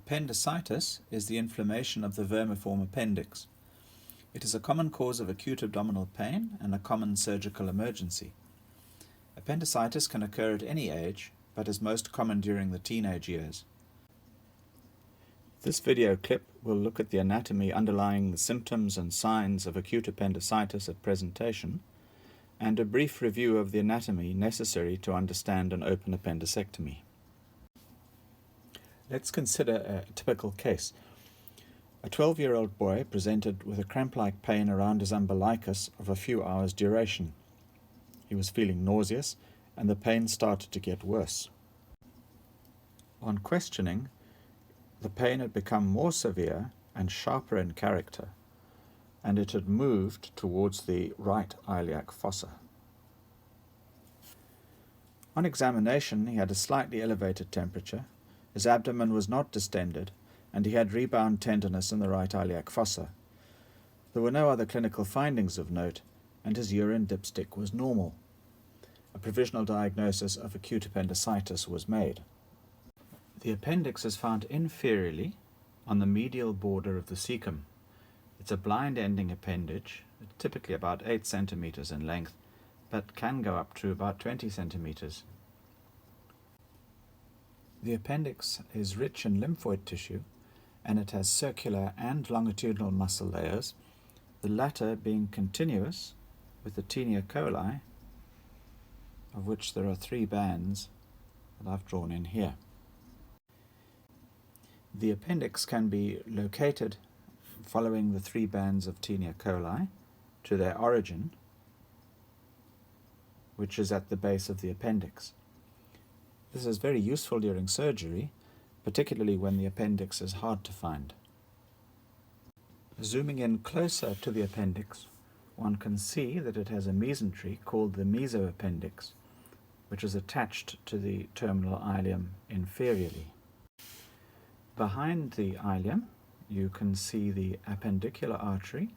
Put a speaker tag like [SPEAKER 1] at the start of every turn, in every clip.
[SPEAKER 1] Appendicitis is the inflammation of the vermiform appendix. It is a common cause of acute abdominal pain and a common surgical emergency. Appendicitis can occur at any age, but is most common during the teenage years. This video clip will look at the anatomy underlying the symptoms and signs of acute appendicitis at presentation, and a brief review of the anatomy necessary to understand an open appendicectomy. Let's consider a typical case. A 12-year-old boy presented with a cramp-like pain around his umbilicus of a few hours' duration. He was feeling nauseous, and the pain started to get worse. On questioning, the pain had become more severe and sharper in character, and it had moved towards the right iliac fossa. On examination, he had a slightly elevated temperature, his abdomen was not distended, and he had rebound tenderness in the right iliac fossa. There were no other clinical findings of note, and his urine dipstick was normal. A provisional diagnosis of acute appendicitis was made. The appendix is found inferiorly on the medial border of the cecum. It's a blind-ending appendage, typically about 8 centimeters in length, but can go up to about 20 centimeters. The appendix is rich in lymphoid tissue, and it has circular and longitudinal muscle layers, the latter being continuous with the tinea coli, of which there are 3 bands that I've drawn in here. The appendix can be located following the 3 bands of tinea coli to their origin, which is at the base of the appendix. This is very useful during surgery, particularly when the appendix is hard to find. Zooming in closer to the appendix, one can see that it has a mesentery called the mesoappendix, which is attached to the terminal ileum inferiorly. Behind the ileum, you can see the appendicular artery,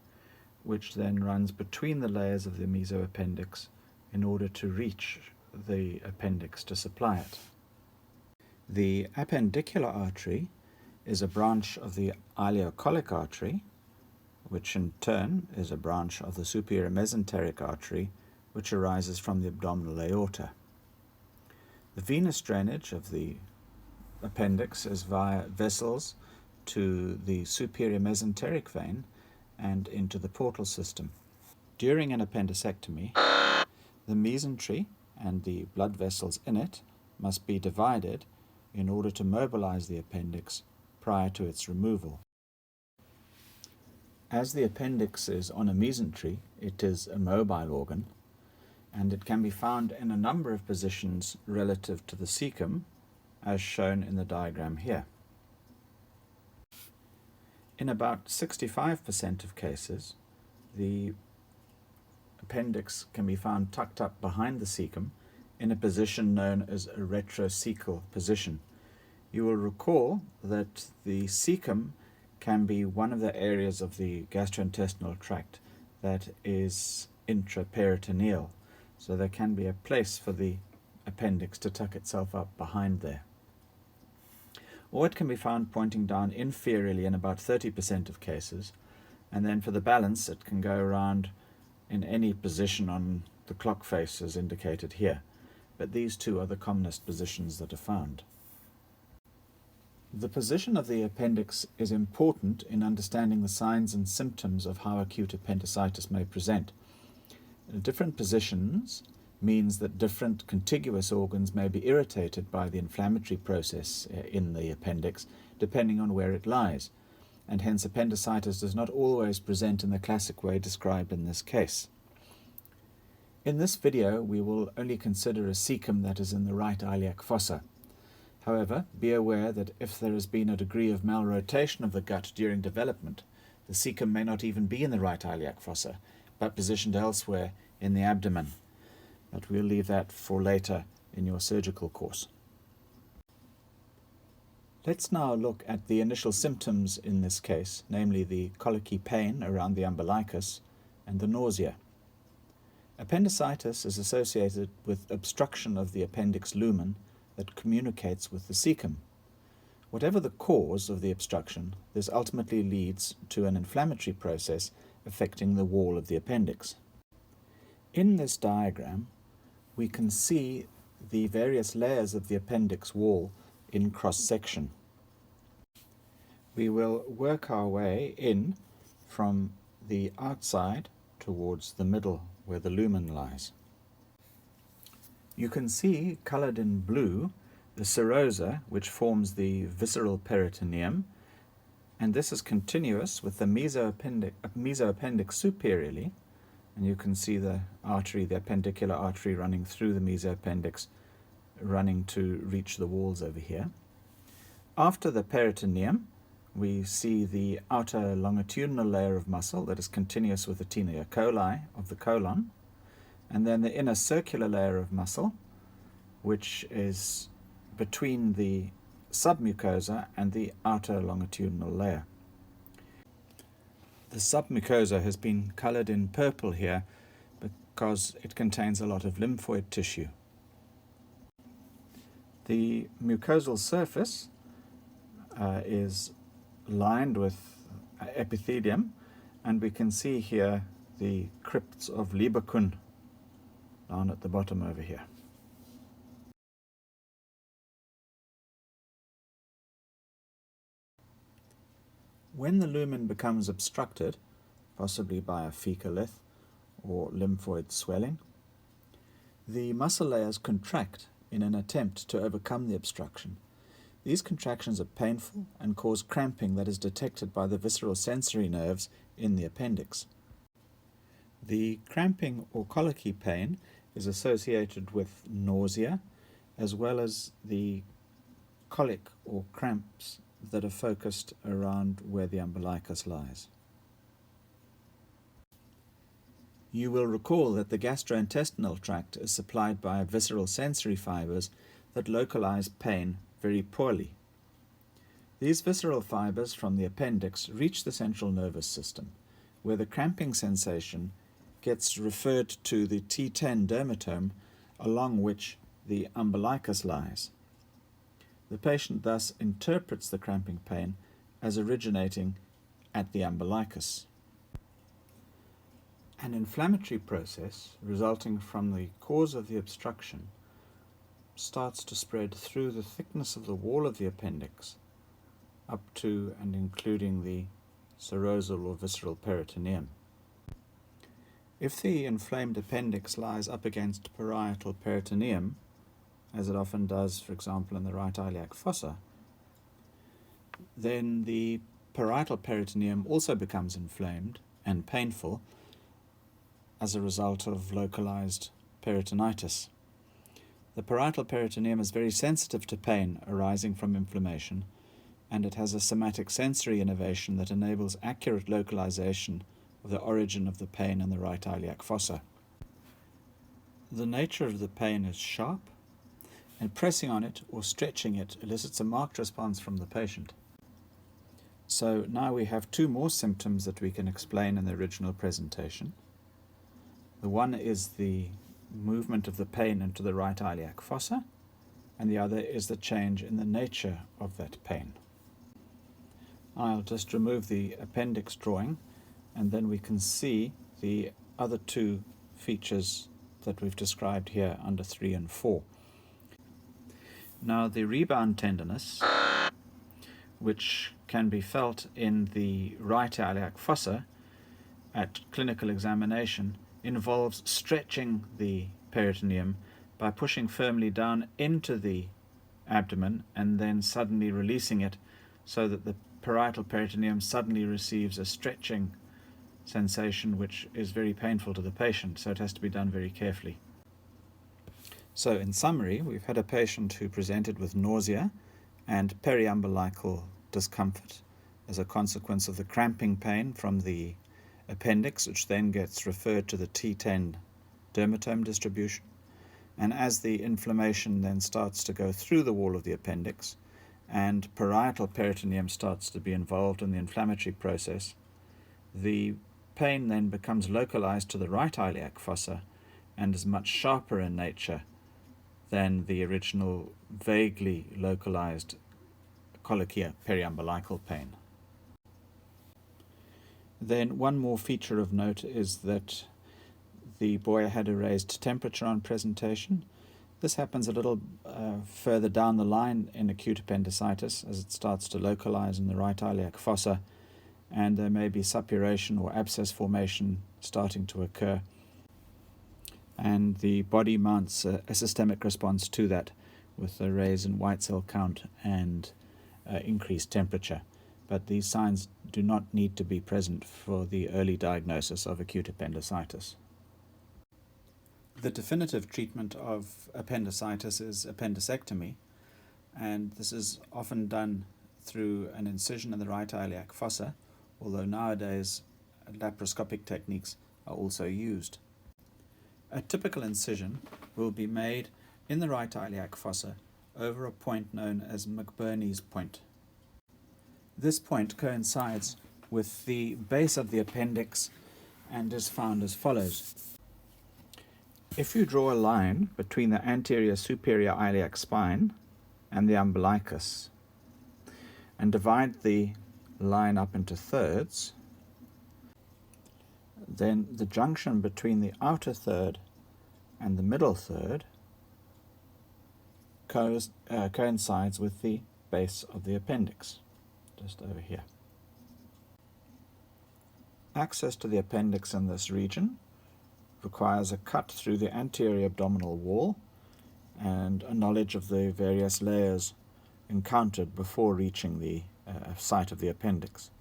[SPEAKER 1] which then runs between the layers of the mesoappendix in order to reach the appendix to supply it. The appendicular artery is a branch of the ileocolic artery, which in turn is a branch of the superior mesenteric artery, which arises from the abdominal aorta. The venous drainage of the appendix is via vessels to the superior mesenteric vein and into the portal system. During an appendicectomy, the mesentery and the blood vessels in it must be divided in order to mobilize the appendix prior to its removal. As the appendix is on a mesentery, it is a mobile organ, and it can be found in a number of positions relative to the cecum, as shown in the diagram here. In about 65% of cases, the appendix can be found tucked up behind the cecum in a position known as a retrocecal position. You will recall that the cecum can be one of the areas of the gastrointestinal tract that is intraperitoneal, so there can be a place for the appendix to tuck itself up behind there. Or it can be found pointing down inferiorly in about 30% of cases, and then for the balance it can go around in any position on the clock face as indicated here, but these two are the commonest positions that are found. The position of the appendix is important in understanding the signs and symptoms of how acute appendicitis may present. Different positions means that different contiguous organs may be irritated by the inflammatory process in the appendix, depending on where it lies, and hence appendicitis does not always present in the classic way described in this case. In this video, we will only consider a cecum that is in the right iliac fossa. However, be aware that if there has been a degree of malrotation of the gut during development, the cecum may not even be in the right iliac fossa, but positioned elsewhere in the abdomen. But we'll leave that for later in your surgical course. Let's now look at the initial symptoms in this case, namely the colicky pain around the umbilicus and the nausea. Appendicitis is associated with obstruction of the appendix lumen that communicates with the cecum. Whatever the cause of the obstruction, this ultimately leads to an inflammatory process affecting the wall of the appendix. In this diagram, we can see the various layers of the appendix wall in cross-section. We will work our way in from the outside towards the middle where the lumen lies. You can see, coloured in blue, the serosa, which forms the visceral peritoneum, and this is continuous with the mesoappendix superiorly, and you can see the artery, the appendicular artery running through the mesoappendix, running to reach the walls over here. After the peritoneum, we see the outer longitudinal layer of muscle that is continuous with the tenia coli of the colon, and then the inner circular layer of muscle, which is between the submucosa and the outer longitudinal layer. The submucosa has been coloured in purple here because it contains a lot of lymphoid tissue. The mucosal surface is lined with epithelium, and we can see here the crypts of Lieberkühn down at the bottom over here. When the lumen becomes obstructed, possibly by a fecalith or lymphoid swelling, the muscle layers contract in an attempt to overcome the obstruction. These contractions are painful and cause cramping that is detected by the visceral sensory nerves in the appendix. The cramping or colicky pain is associated with nausea, as well as the colic or cramps that are focused around where the umbilicus lies. You will recall that the gastrointestinal tract is supplied by visceral sensory fibers that localize pain very poorly. These visceral fibers from the appendix reach the central nervous system, where the cramping sensation gets referred to the T10 dermatome along which the umbilicus lies. The patient thus interprets the cramping pain as originating at the umbilicus. An inflammatory process resulting from the cause of the obstruction starts to spread through the thickness of the wall of the appendix up to and including the serosal or visceral peritoneum. If the inflamed appendix lies up against parietal peritoneum, as it often does, for example, in the right iliac fossa, then the parietal peritoneum also becomes inflamed and painful as a result of localized peritonitis. The parietal peritoneum is very sensitive to pain arising from inflammation, and it has a somatic sensory innervation that enables accurate localization of the origin of the pain in the right iliac fossa. The nature of the pain is sharp, and pressing on it or stretching it elicits a marked response from the patient. So now we have two more symptoms that we can explain in the original presentation. The one is the movement of the pain into the right iliac fossa, and the other is the change in the nature of that pain. I'll just remove the appendix drawing, and then we can see the other two features that we've described here under 3 and 4. Now, the rebound tenderness, which can be felt in the right iliac fossa at clinical examination, involves stretching the peritoneum by pushing firmly down into the abdomen and then suddenly releasing it, so that the parietal peritoneum suddenly receives a stretching sensation which is very painful to the patient, so it has to be done very carefully. So in summary, we've had a patient who presented with nausea and periumbilical discomfort as a consequence of the cramping pain from the appendix, which then gets referred to the T10 dermatome distribution. And as the inflammation then starts to go through the wall of the appendix and parietal peritoneum starts to be involved in the inflammatory process, the pain then becomes localized to the right iliac fossa and is much sharper in nature than the original vaguely localized colicky periumbilical pain. Then one more feature of note is that the boy had a raised temperature on presentation. This happens a little further down the line in acute appendicitis as it starts to localize in the right iliac fossa, and there may be suppuration or abscess formation starting to occur, and the body mounts a systemic response to that with a raise in white cell count and increased temperature. But these signs do not need to be present for the early diagnosis of acute appendicitis. The definitive treatment of appendicitis is appendicectomy, and this is often done through an incision in the right iliac fossa, although nowadays laparoscopic techniques are also used. A typical incision will be made in the right iliac fossa over a point known as McBurney's point. This point coincides with the base of the appendix and is found as follows. If you draw a line between the anterior superior iliac spine and the umbilicus and divide the line up into thirds, then the junction between the outer third and the middle third coincides with the base of the appendix, just over here. Access to the appendix in this region requires a cut through the anterior abdominal wall and a knowledge of the various layers encountered before reaching the site of the appendix.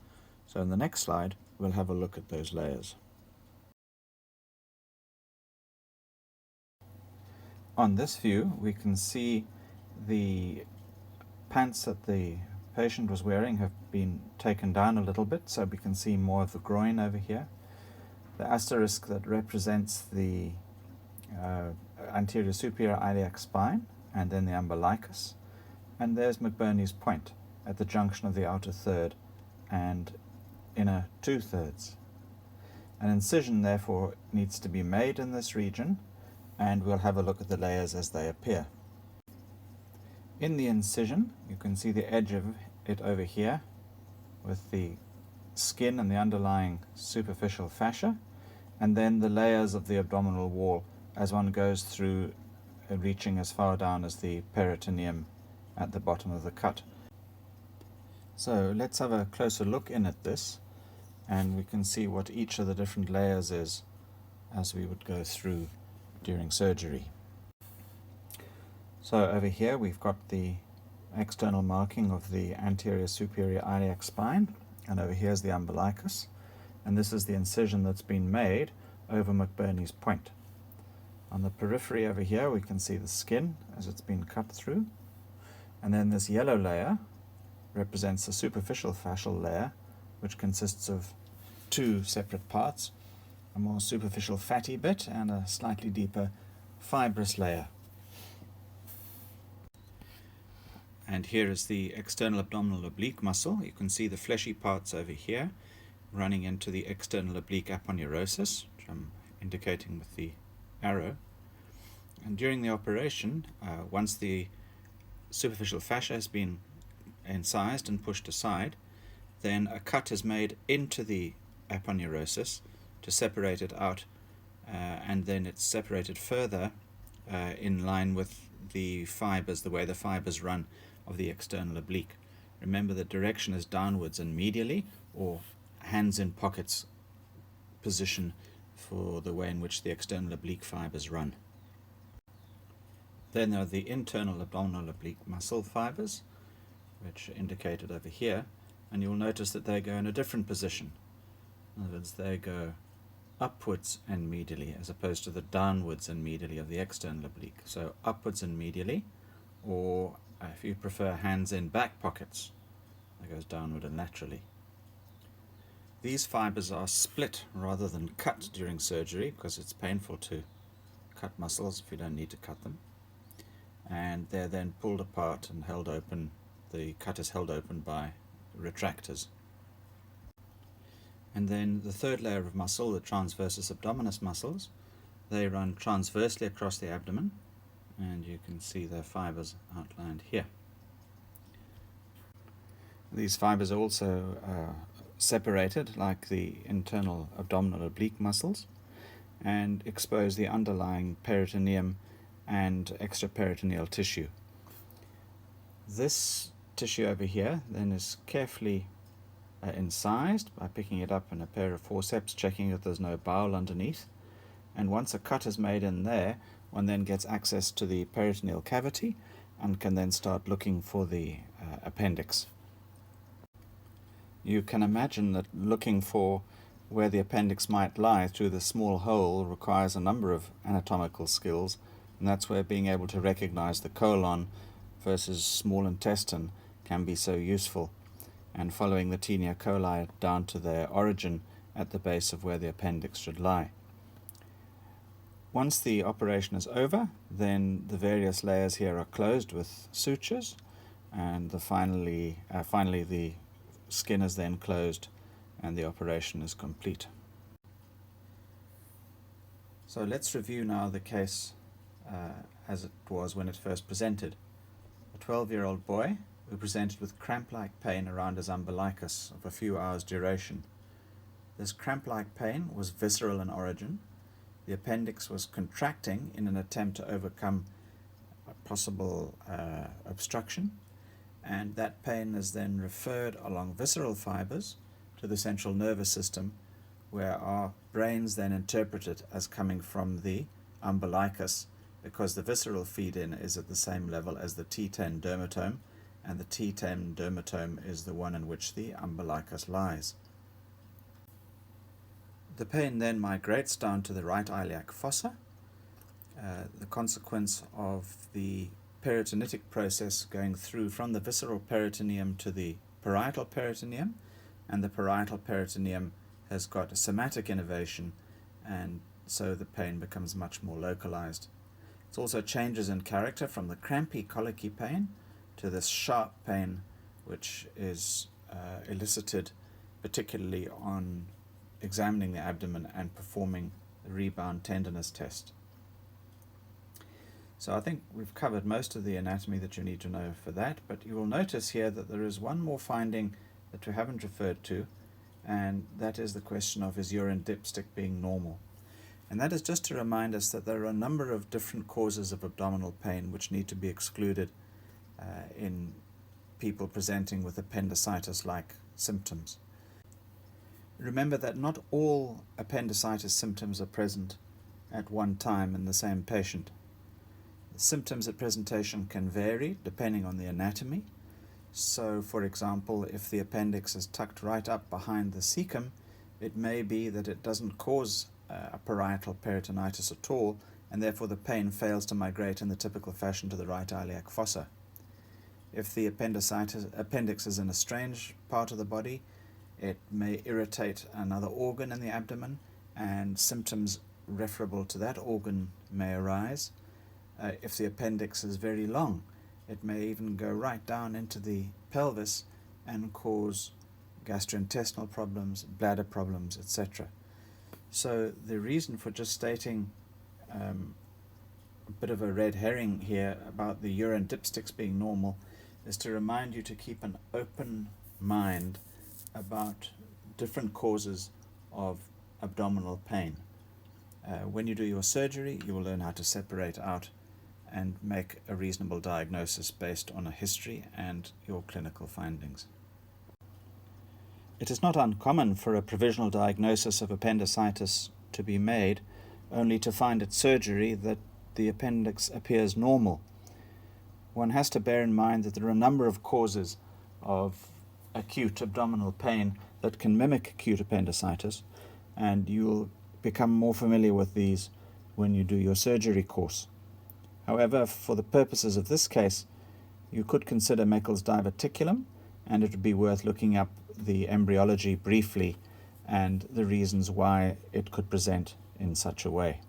[SPEAKER 1] So in the next slide, we'll have a look at those layers. On this view, we can see the pants that the patient was wearing have been taken down a little bit, so we can see more of the groin over here. The asterisk that represents the anterior superior iliac spine, and then the umbilicus. And there's McBurney's point at the junction of the outer third and inner two-thirds. An incision, therefore, needs to be made in this region, and we'll have a look at the layers as they appear. In the incision, you can see the edge of it over here with the skin and the underlying superficial fascia, and then the layers of the abdominal wall as one goes through, reaching as far down as the peritoneum at the bottom of the cut. So let's have a closer look in at this, and we can see what each of the different layers is as we would go through during surgery. So over here we've got the external marking of the anterior superior iliac spine, and over here is the umbilicus, and this is the incision that's been made over McBurney's point. On the periphery over here we can see the skin as it's been cut through, and then this yellow layer represents the superficial fascial layer, which consists of two separate parts, a more superficial fatty bit and a slightly deeper fibrous layer. And here is the external abdominal oblique muscle. You can see the fleshy parts over here running into the external oblique aponeurosis, which I'm indicating with the arrow. And during the operation, once the superficial fascia has been incised and pushed aside, then a cut is made into the aponeurosis to separate it out, and then it's separated further in line with the fibers, the way the fibers run of the external oblique. Remember, the direction is downwards and medially, or hands in pockets position for the way in which the external oblique fibers run. Then there are the internal abdominal oblique muscle fibers, which are indicated over here, and you'll notice that they go in a different position. In other words, they go upwards and medially as opposed to the downwards and medially of the external oblique. So upwards and medially, or if you prefer, hands in back pockets, that goes downward and laterally. These fibers are split rather than cut during surgery because it's painful to cut muscles if you don't need to cut them. And they're then pulled apart and held open. The cut is held open by retractors. And then the third layer of muscle, the transversus abdominis muscles, they run transversely across the abdomen, and you can see their fibers outlined here. These fibers are also separated like the internal abdominal oblique muscles and expose the underlying peritoneum and extraperitoneal tissue. This tissue over here then is carefully incised by picking it up in a pair of forceps, checking that there's no bowel underneath. And once a cut is made in there, one then gets access to the peritoneal cavity and can then start looking for the appendix. You can imagine that looking for where the appendix might lie through the small hole requires a number of anatomical skills, and that's where being able to recognize the colon versus small intestine can be so useful, and following the Taenia coli down to their origin at the base of where the appendix should lie. Once the operation is over, then the various layers here are closed with sutures, and finally the skin is then closed and the operation is complete. So let's review now the case as it was when it first presented. A 12-year-old boy who presented with cramp-like pain around his umbilicus of a few hours' duration. This cramp-like pain was visceral in origin. The appendix was contracting in an attempt to overcome a possible obstruction, and that pain is then referred along visceral fibers to the central nervous system, where our brains then interpret it as coming from the umbilicus, because the visceral feed-in is at the same level as the T10 dermatome, and the T10 dermatome is the one in which the umbilicus lies. The pain then migrates down to the right iliac fossa, the consequence of the peritonitic process going through from the visceral peritoneum to the parietal peritoneum, and the parietal peritoneum has got a somatic innervation, and so the pain becomes much more localized. It also changes in character from the crampy colicky pain to this sharp pain, which is elicited particularly on examining the abdomen and performing the rebound tenderness test. So I think we've covered most of the anatomy that you need to know for that, but you will notice here that there is one more finding that we haven't referred to, and that is the question of is urine dipstick being normal. And that is just to remind us that there are a number of different causes of abdominal pain which need to be excluded in people presenting with appendicitis-like symptoms. Remember that not all appendicitis symptoms are present at one time in the same patient. The symptoms at presentation can vary depending on the anatomy. So, for example, if the appendix is tucked right up behind the cecum, it may be that it doesn't cause a parietal peritonitis at all, and therefore the pain fails to migrate in the typical fashion to the right iliac fossa. If the appendix is in a strange part of the body, it may irritate another organ in the abdomen, and symptoms referable to that organ may arise. If the appendix is very long, it may even go right down into the pelvis and cause gastrointestinal problems, bladder problems, etc. So the reason for just stating a bit of a red herring here about the urine dipsticks being normal is to remind you to keep an open mind about different causes of abdominal pain. When you do your surgery, you will learn how to separate out and make a reasonable diagnosis based on a history and your clinical findings. It is not uncommon for a provisional diagnosis of appendicitis to be made, only to find at surgery that the appendix appears normal. One has to bear in mind that there are a number of causes of acute abdominal pain that can mimic acute appendicitis, and you'll become more familiar with these when you do your surgery course. However, for the purposes of this case, you could consider Meckel's diverticulum, and it would be worth looking up the embryology briefly and the reasons why it could present in such a way.